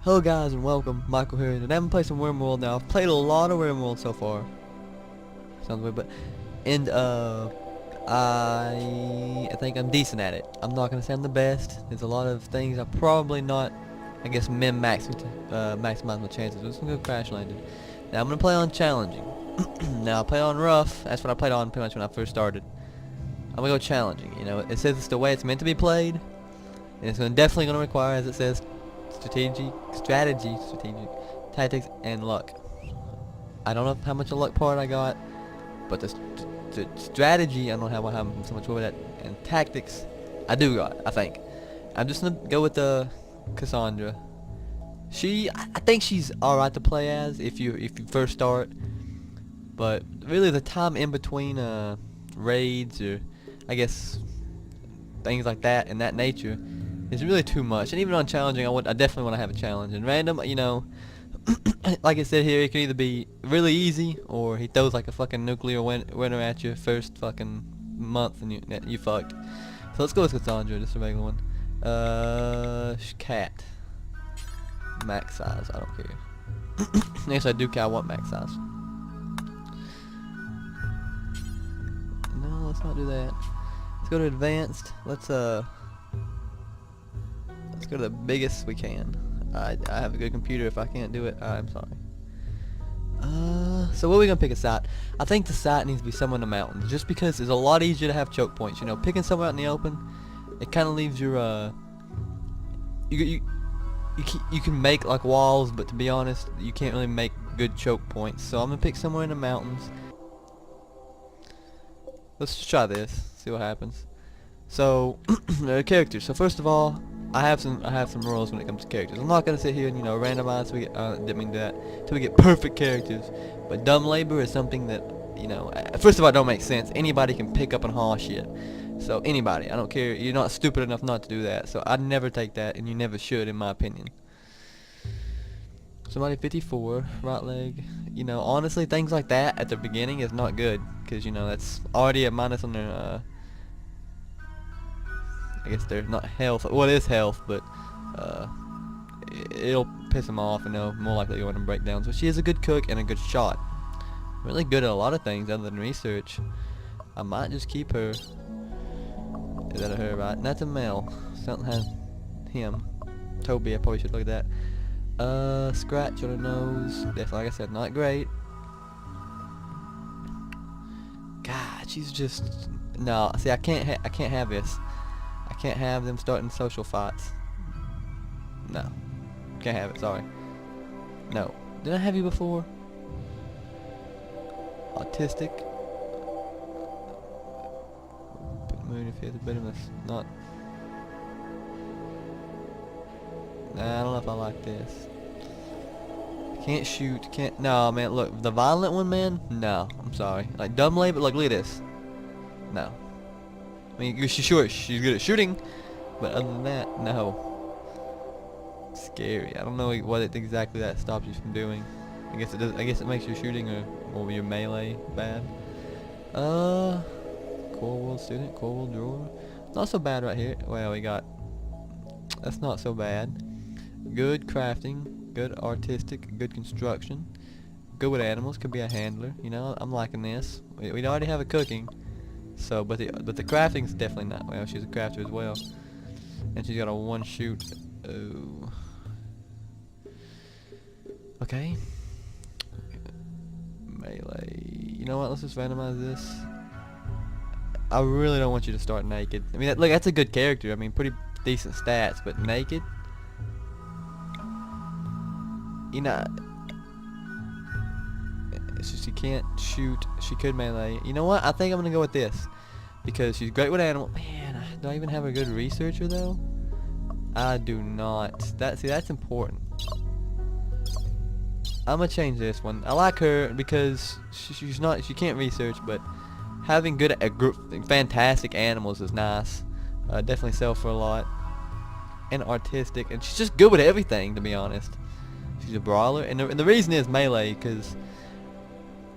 Hello guys and welcome, Michael here, and I'm gonna play some rimworld now. I've played a lot of rimworld so far. Sounds weird, but I think I'm decent at it. I'm not gonna say I'm the best. There's a lot of things I'm probably not, I guess, min-max to maximize my chances. There's some good crash landed. Now I'm gonna play on challenging. Now I play on rough. That's what I played on pretty much when I first started. I'm gonna go challenging. You know, it says it's the way it's meant to be played, and it's definitely gonna require, as it says, strategy, tactics, and luck. I don't know how much of luck part I got, but the strategy, I don't know how I'm so much with that, and tactics, I do got. I think I'm just gonna go with the Cassandra. I think she's all right to play as if you first start, but really the time in between raids, or I guess things like that in that nature, is really too much. And even on challenging, I definitely want to have a challenge. And random, you know, like I said here, it can either be really easy, or he throws like a fucking nuclear winner at you first fucking month, and you fucked. So let's go with Cassandra, just a regular one. Cat. Max size, I don't care. Yes, I do care, I want max size. No, let's not do that. Let's go to advanced. Let's go to the biggest we can. I have a good computer. If I can't do it, I'm sorry. So what are we gonna pick a site? I think the site needs to be somewhere in the mountains, just because it's a lot easier to have choke points. You know, picking somewhere out in the open, it kind of leaves your you can make like walls, but to be honest, you can't really make good choke points. So I'm gonna pick somewhere in the mountains. Let's just try this. See what happens. So characters. So first of all, I have some rules when it comes to characters. I'm not gonna sit here and randomize. We get didn't mean that till we get perfect characters. But dumb labor is something that first of all, it don't make sense. Anybody can pick up and haul shit. So anybody, I don't care. You're not stupid enough not to do that. So I'd never take that, and you never should, in my opinion. Somebody 54, right leg. Honestly, things like that at the beginning is not good, because that's already a minus on their I guess they're not health. Well, it is health, but it'll piss them off, and they'll more likely go into breakdowns. But she is a good cook and a good shot. Really good at a lot of things other than research. I might just keep her. Is that a her, right? That's a male. Something has him. Toby, I probably should look at that. Scratch on her nose. Definitely, like I said, not great. God, she's just no. See, I can't have this. I can't have them starting social fights. No. Can't have it, sorry. No. Did I have you before? Autistic. Moon if he has a bit of a not. Nah, I don't know if I like this. Can't shoot, can't no man, look, the violent one, man, no. I'm sorry. Like dumb labor, look at this. No. I mean, she's good at shooting, but other than that, no. Scary. I don't know what exactly that stops you from doing. I guess it does. I guess it makes your shooting or your melee bad. Core world student, core world drawer. Not so bad right here. Well, we got. That's not so bad. Good crafting, good artistic, good construction. Good with animals. Could be a handler. I'm liking this. We already have a cooking. So, but the crafting's definitely not. Well, she's a crafter as well, and she's got a one shoot. Oh. Okay. Melee. You know what? Let's just randomize this. I really don't want you to start naked. I mean, look, that's a good character. I mean, pretty decent stats, but naked. She can't shoot. She could melee. You know what? I think I'm gonna go with this because she's great with animals. Man, do I even have a good researcher though? I do not. That's important. I'm gonna change this one. I like her because she can't research, but having good fantastic animals is nice. Definitely sell for a lot. And artistic, and she's just good with everything, to be honest. She's a brawler, and the reason is melee, because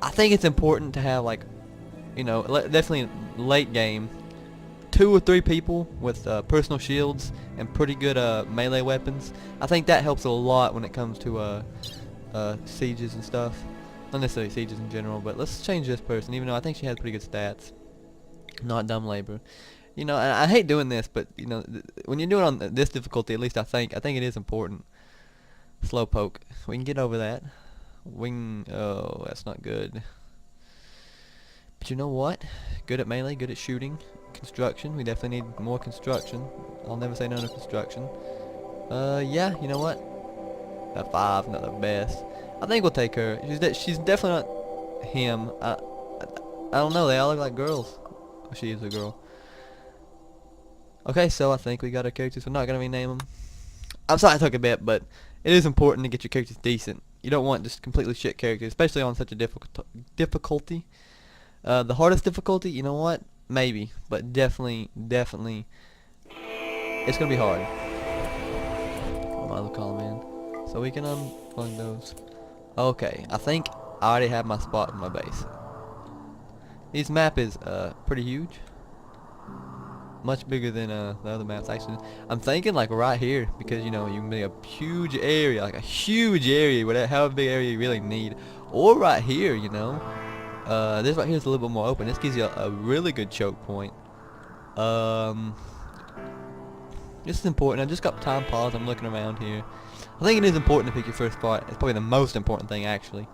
I think it's important to have, like, definitely late game, 2 or 3 people with personal shields and pretty good melee weapons. I think that helps a lot when it comes to sieges and stuff. Not necessarily sieges in general, but let's change this person, even though I think she has pretty good stats. Not dumb labor. You know, I hate doing this, but you know, when you're doing it on this difficulty, at least I think it is important. Slowpoke. We can get over that. Oh, that's not good. But you know what? Good at melee, good at shooting. Construction. We definitely need more construction. I'll never say no to construction. Yeah, you know what? A 5, not the best. I think we'll take her. She's definitely not him. I don't know. They all look like girls. Oh, she is a girl. Okay, so I think we got our characters. We're not gonna rename them. I'm sorry I took a bit, but it is important to get your characters decent. You don't want just completely shit characters, especially on such a difficulty. The hardest difficulty, you know what? Maybe, but definitely, it's gonna be hard. I'll call them in, so we can unplug those. Okay, I think I already have my spot in my base. This map is pretty huge, much bigger than the other maps. Actually, I'm thinking like right here, because you know you can make a huge area, like a huge area, whatever, however big area you really need, or right here, you know. This right here is a little bit more open. This gives you a really good choke point. This is important. I just got time pause. I'm looking around here. I think it is important to pick your first spot. It's probably the most important thing, actually.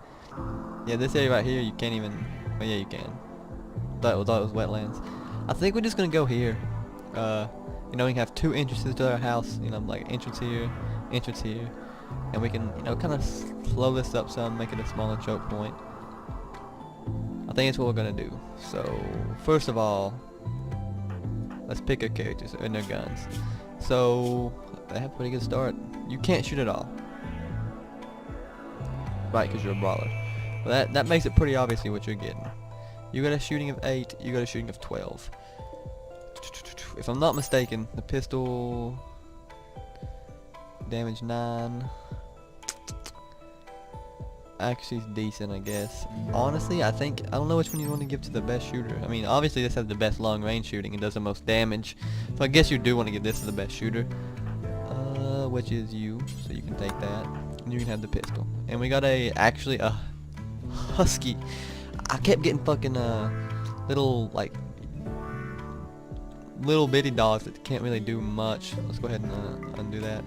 Yeah, this area right here, you can't even. Well, yeah, you can. Thought it was wetlands. I think we're just gonna go here. You know, we can have 2 entrances to our house. You know, like entrance here, and we can, you know, kind of slow this up some, make it a smaller choke point. I think that's what we're gonna do. So first of all, let's pick our characters and their guns. So they have a pretty good start. You can't shoot at all, right? Because you're a brawler. Well, that makes it pretty obviously what you're getting. You got a shooting of 8. You got a shooting of 12. If I'm not mistaken, the pistol damage 9. Actually, it's decent, I guess. Honestly, I don't know which one you want to give to the best shooter. I mean, obviously this has the best long range shooting and does the most damage, so I guess you do want to give this to the best shooter, which is you. So you can take that, and you can have the pistol. And we got actually a husky. I kept getting fucking little bitty dogs that can't really do much. Let's go ahead and undo that.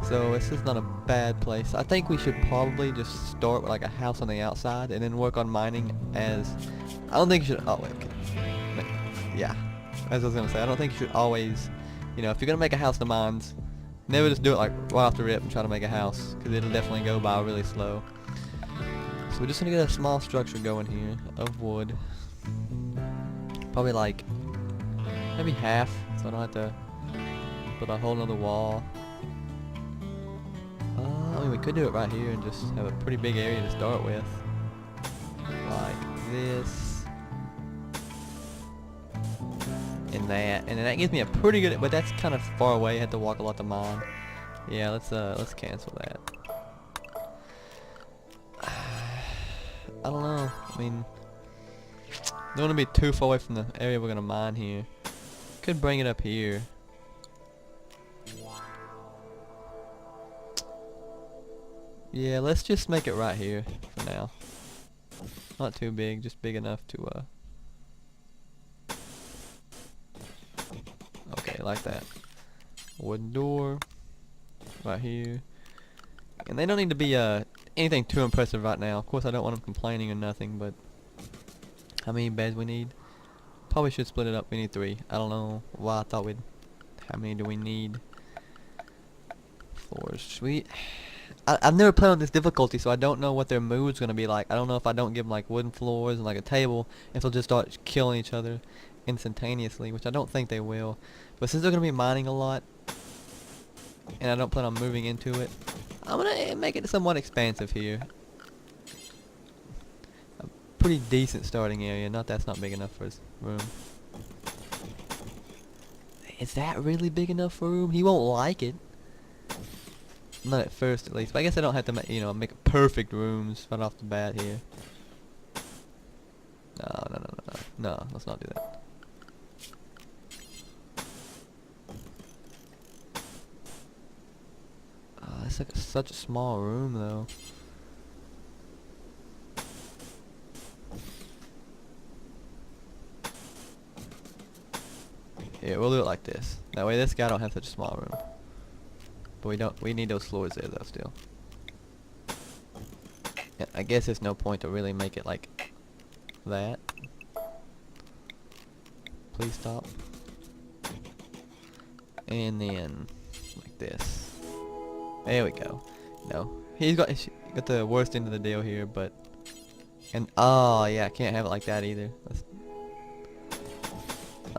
So this is not a bad place. I think we should probably just start with like a house on the outside and then work on mining as... I don't think you should... Oh, wait, okay. Yeah, as I was going to say, I don't think you should always... You know, if you're going to make a house to mines, never just do it like right off the rip and try to make a house, because it'll definitely go by really slow. So we're just going to get a small structure going here of wood. Probably like... maybe half, so I don't have to put a whole nother wall. I mean, we could do it right here and just have a pretty big area to start with. Like this. And that. And then that gives me a pretty good... But that's kind of far away. I had to walk a lot to mine. Yeah, let's cancel that. I don't know. I mean... don't want to be too far away from the area we're going to mine here. Could bring it up here. Yeah, let's just make it right here for now. Not too big, just big enough to okay, like that. Wooden door right here. And they don't need to be anything too impressive right now. Of course I don't want them complaining or nothing, but how many beds we need? Probably should split it up. We need 3. I don't know why I thought we'd... How many do we need? Floors. Sweet. I've never played on this difficulty, so I don't know what their mood's gonna be like. I don't know if I don't give them like wooden floors and like a table, if they'll just start killing each other instantaneously, which I don't think they will. But since they're gonna be mining a lot, and I don't plan on moving into it, I'm gonna make it somewhat expansive here. A pretty decent starting area. That's not big enough for his room. Is that really big enough for a room? He won't like it. Not at first, at least. But I guess I don't have to make perfect rooms right off the bat here. No, let's not do that. It's like such a small room though. Here, we'll do it like this. That way this guy don't have such a small room. But we need those floors there though still. Yeah, I guess there's no point to really make it like that. Please stop. And then like this. There we go. No, he's got the worst end of the deal here, but oh yeah, I can't have it like that either.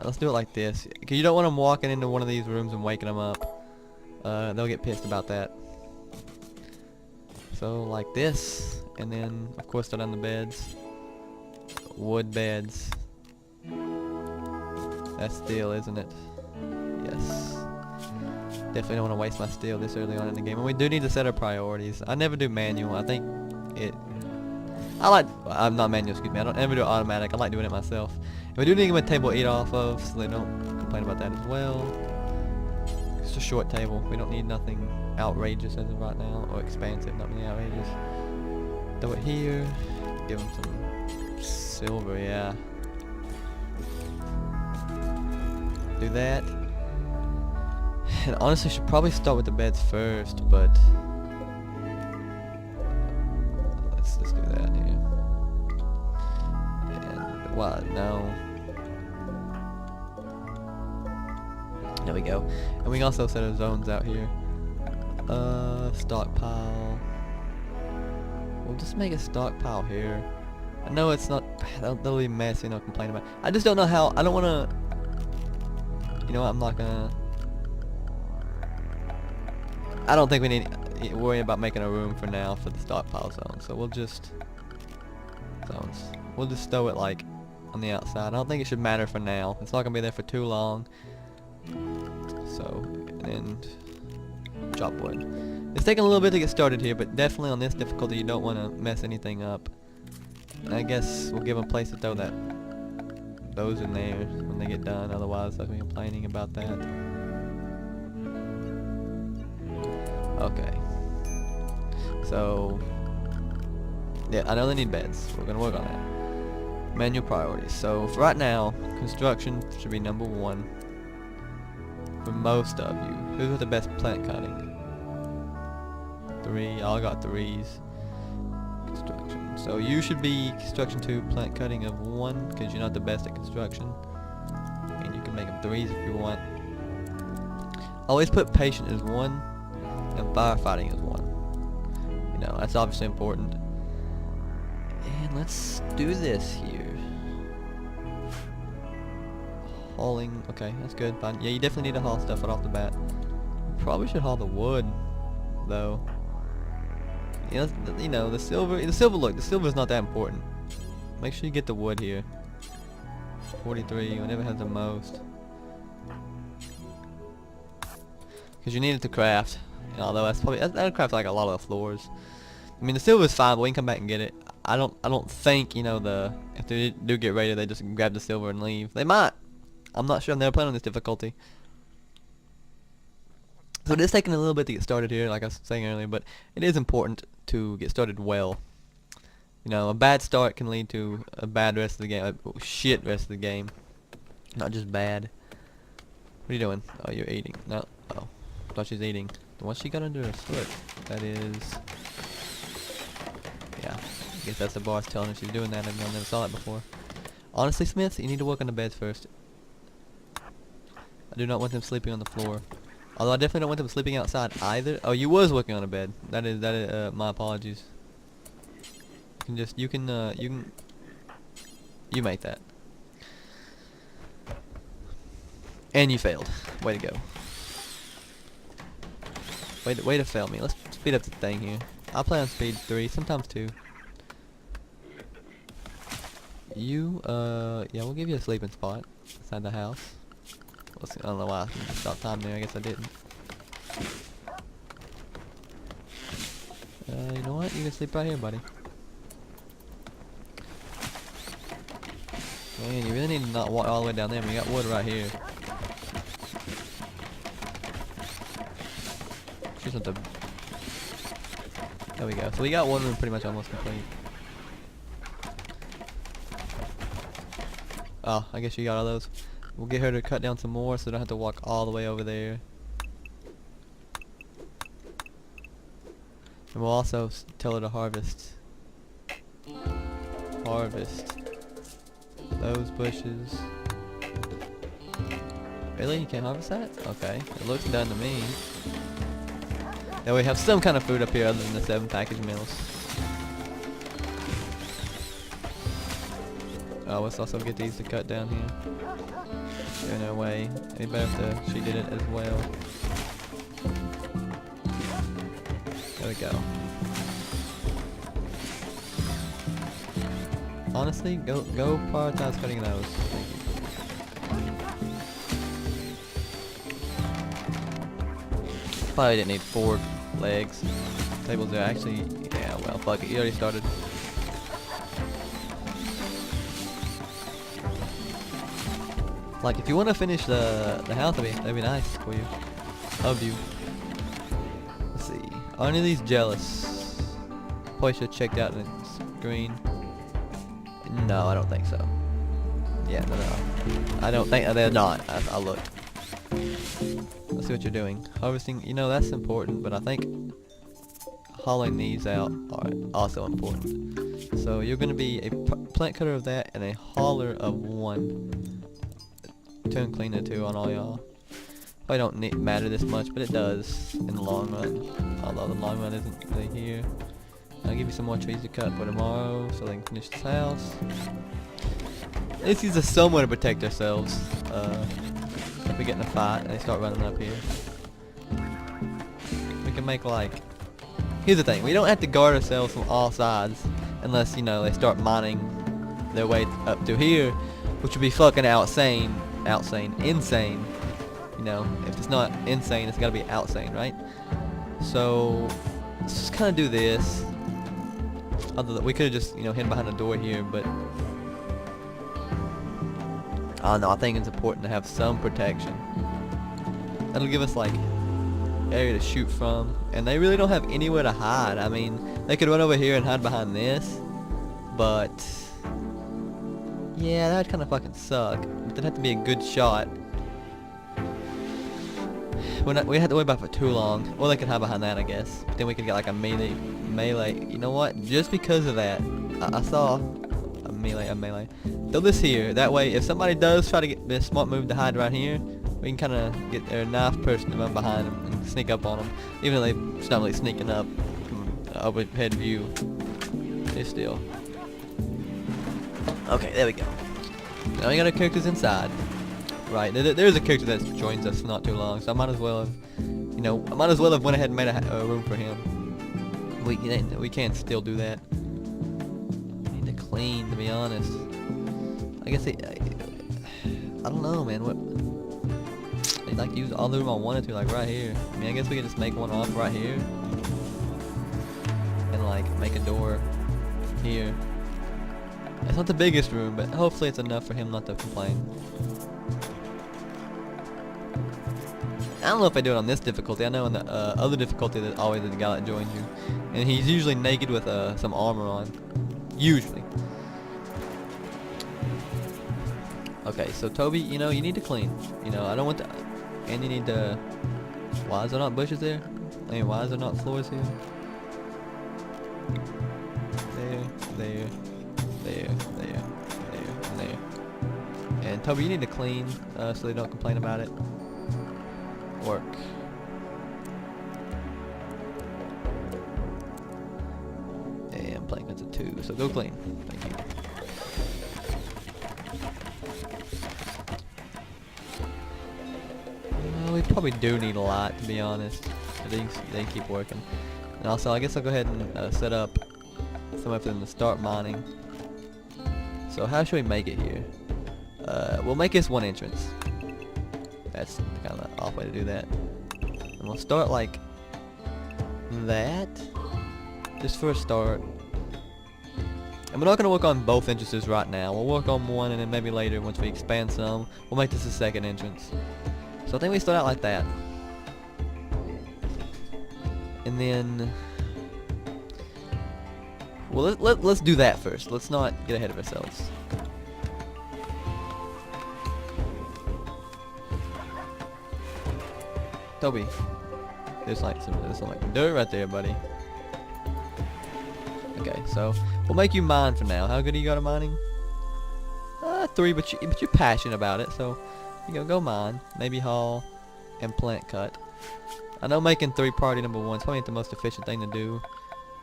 Let's do it like this. Cause you don't want them walking into one of these rooms and waking them up. They'll get pissed about that. So like this, and then of course start on the beds. Wood beds. That's steel, isn't it? Yes. Definitely don't want to waste my steel this early on in the game. And we do need to set our priorities. I never do manual. I think I'm not manual, excuse me. I don't ever do automatic. I like doing it myself. And we do need to get a table to eat off of, so they don't complain about that as well. It's a short table. We don't need nothing outrageous as of right now, or expansive, not really outrageous. Throw it here. Give them some silver, yeah. Do that. And honestly, should probably start with the beds first, but let's just do that here. And what? No. There we go. And we can also set our zones out here. Stockpile. We'll just make a stockpile here. I know it's not. That'll be messy. No complain about it. I just don't know how. I don't want to. You know what? I'm not gonna. I don't think we need to worry about making a room for now for the stockpile zone. So we'll just zones. We'll just stow it like on the outside. I don't think it should matter for now. It's not gonna be there for too long. So and chop wood. It's taking a little bit to get started here, but definitely on this difficulty you don't want to mess anything up. And I guess we'll give them a place to throw those in there when they get done. Otherwise, they'll be complaining about that. Okay. So, yeah, I know they need beds. We're gonna work on that. Manual priorities. So, for right now, construction should be number 1 for most of you. Who's with the best plant cutting? 3. All got 3s. Construction. So you should be construction 2, plant cutting of 1, because you're not the best at construction. And you can make them 3s if you want. Always put patient as 1. And firefighting is 1. You know, that's obviously important. And let's do this here. Hauling, okay, that's good, fine. Yeah, you definitely need to haul stuff right off the bat. You probably should haul the wood, though. You know, the silver, look, the silver's not that important. Make sure you get the wood here. 43, whenever has the most. Because you need it to craft. Although that's probably that'll craft like a lot of the floors. I mean the silver's fine, but we can come back and get it. I don't think, you know, if they do get raided, they just grab the silver and leave. They might. I'm not sure. I've never played on this difficulty. So it is taking a little bit to get started here, like I was saying earlier, but it is important to get started well. You know, a bad start can lead to a bad rest of the game, a shit rest of the game, not just bad. What are you doing? Oh, you're eating. No. Oh, I thought she was eating. What's she got under her foot? That is... Yeah, I guess that's the boss telling her she's doing that. I never saw that before. Honestly, Smith, you need to work on the beds first. I do not want them sleeping on the floor. Although I definitely don't want them sleeping outside either. Oh, you was working on a bed. That is my apologies. You make that. And you failed. Way to go. Way to fail me. Let's speed up the thing here. I'll play on speed 3, sometimes 2. You, yeah, we'll give you a sleeping spot inside the house. I don't know why I stopped time there. I guess I didn't. You know what? You can sleep right here, buddy. Man, you really need to not walk all the way down there. I mean, you got wood right here. Just want to There we go. So we got one room pretty much almost complete. Oh, I guess you got all those. We'll get her to cut down some more so I don't have to walk all the way over there. And we'll also tell her to harvest. Harvest those bushes. Really? You can't harvest that? Okay. It looks done to me. Now we have some kind of food up here other than the 7 package meals. Oh, let's also get these to cut down here. There's no way. Any better if she did it as well. There we go. Honestly, go prioritize cutting those. Thank you. Probably didn't need 4 legs. Tables are actually, yeah, well, fuck it. You already started. Like, if you want to finish the house, that'd be nice for you. Of you. Let's see. Are any of these jealous? Probably should have checked out the screen. No, I don't think so. Yeah, no. I don't think they're not. I looked. Let's see what you're doing. Harvesting, you know, that's important, but I think hauling these out are also important. So you're going to be a plant cutter of that and a hauler of 1. Turn cleaner 2 on all y'all. Probably don't matter this much, but it does in the long run. Although the long run isn't really here. I'll give you some more trees to cut for tomorrow so they can finish this house. This is somewhere to protect ourselves. If we get in a fight and they start running up here. We can make like... Here's the thing, we don't have to guard ourselves from all sides unless, you know, they start mining their way up to here, which would be fucking insane. You know, if it's not insane, it's gotta be outsane, right? So, let's just kind of do this. Other than we could have just, you know, hidden behind a door here, but I don't know. I think it's important to have some protection. That'll give us like area to shoot from, and they really don't have anywhere to hide. I mean, they could run over here and hide behind this, but yeah, that would kind of fucking suck. But that'd have to be a good shot. We have to wait about for too long, or they could hide behind that, I guess. But then we could get like a melee. You know what? Just because of that, I saw a melee. Throw this here. That way, if somebody does try to get this smart move to hide right here, we can kind of get their knife person to run behind them and sneak up on them. Even though it's not really sneaking up from overhead view. It's still. Okay, there we go. Now we got our characters inside. Right, there's a character that joins us not too long, so I might as well have, you know, went ahead and made a room for him. We can still do that. We need to clean, to be honest. I guess I don't know, man. I'd like to use all the room I wanted to, like right here. I mean, I guess we could just make one off right here, and like make a door here. It's not the biggest room, but hopefully it's enough for him not to complain. I don't know if I do it on this difficulty. I know on the other difficulty there's always the guy that joins you. And he's usually naked with some armor on. Usually. Okay, so Toby, you know, you need to clean. You know, I don't want to... And you need to... Why is there not bushes there? I mean, why is there not floors here? There. And Toby, you need to clean so they don't complain about it. Work. And plank that's a 2, so go clean. Thank you. Well, we probably do need a lot, to be honest. They keep working. And also, I guess I'll go ahead and set up somewhere for them to start mining. So how should we make it here? We'll make this one entrance. That's kind of the off way to do that. And we'll start like that, just for a start. And we're not going to work on both entrances right now. We'll work on one, and then maybe later, once we expand some, we'll make this a second entrance. So I think we start out like that. And then Well, let's do that first. Let's not get ahead of ourselves. Toby, there's like some dirt right there, buddy. Okay, so we'll make you mine for now. How good are you got at mining? 3, but you're passionate about it, so you go mine. Maybe haul and plant cut. I know making 3 priority number 1 is probably not the most efficient thing to do,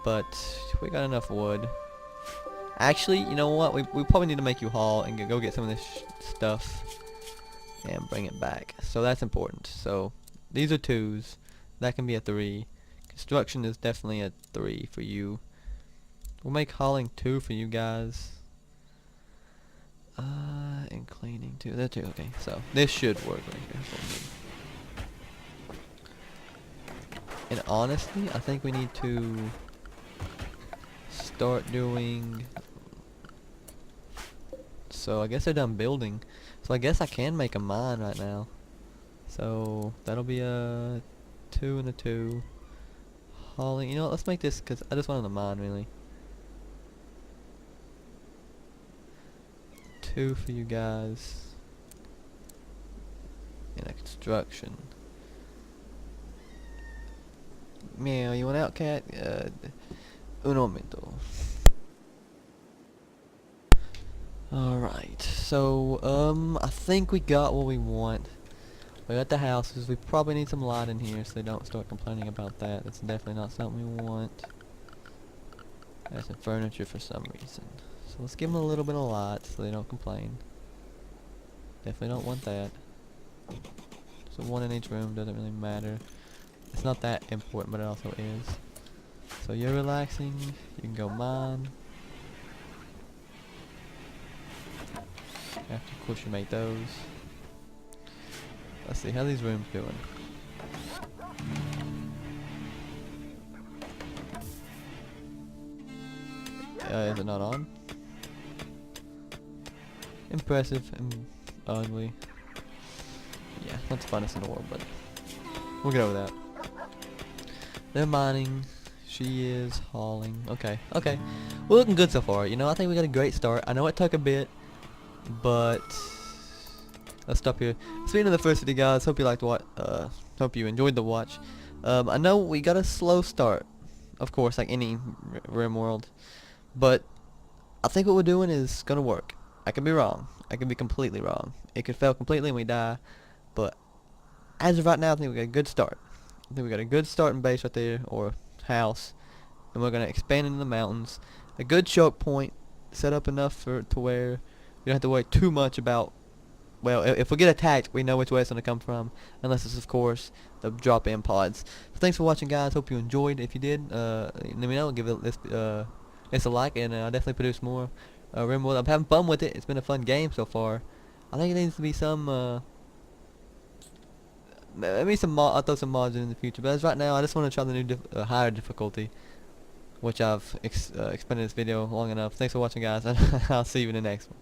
but we got enough wood. Actually, you know what? We probably need to make you haul and go get some of this stuff and bring it back. So that's important. So these are 2s. That can be a 3. Construction is definitely a 3 for you. We'll make hauling 2 for you guys. And cleaning 2. There 2. Okay, so this should work right here for me. And honestly, I think we need to start doing. So I guess they're done building. So I guess I can make a mine right now. So that'll be a 2 and a 2. Hauling. You know what? Let's make this because I just wanted a mine really. 2 for you guys. And a construction. Meow, you want out, cat? Un momento. Alright, so, I think we got what we want. We got the houses. We probably need some light in here so they don't start complaining about that. That's definitely not something we want. There's some furniture for some reason. So let's give them a little bit of light so they don't complain. Definitely don't want that. So 1 in each room, doesn't really matter. It's not that important, but it also is. So you're relaxing. You can go mine. After, of course, you make those. Let's see how these rooms doing. Is it not on? Impressive and ugly. Yeah, not the funnest in the world, but we'll get over that. They're mining. She is hauling. Okay, okay. We're looking good so far. You know, I think we got a great start. I know it took a bit, but let's stop here. Speaking of the first video, guys, hope you liked what. Hope you enjoyed the watch. I know we got a slow start, of course, like any rimworld, but I think what we're doing is gonna work. I could be wrong. I could be completely wrong. It could fail completely and we die, but as of right now, I think we got a good start. I think we got a good starting base right there, or house, and we're gonna expand into the mountains. A good choke point, set up enough for to where you don't have to worry too much about. Well, if we get attacked, we know which way it's gonna come from, unless it's of course the drop-in pods. So thanks for watching, guys. Hope you enjoyed. If you did, let me know. Give this a like, and I'll definitely produce more rimworld. I'm having fun with it. It's been a fun game so far. I think it needs to be some. Maybe I'll throw some mods in the future, but as right now, I just want to try the new higher difficulty, which I've expanded this video long enough. Thanks for watching, guys, and I'll see you in the next one.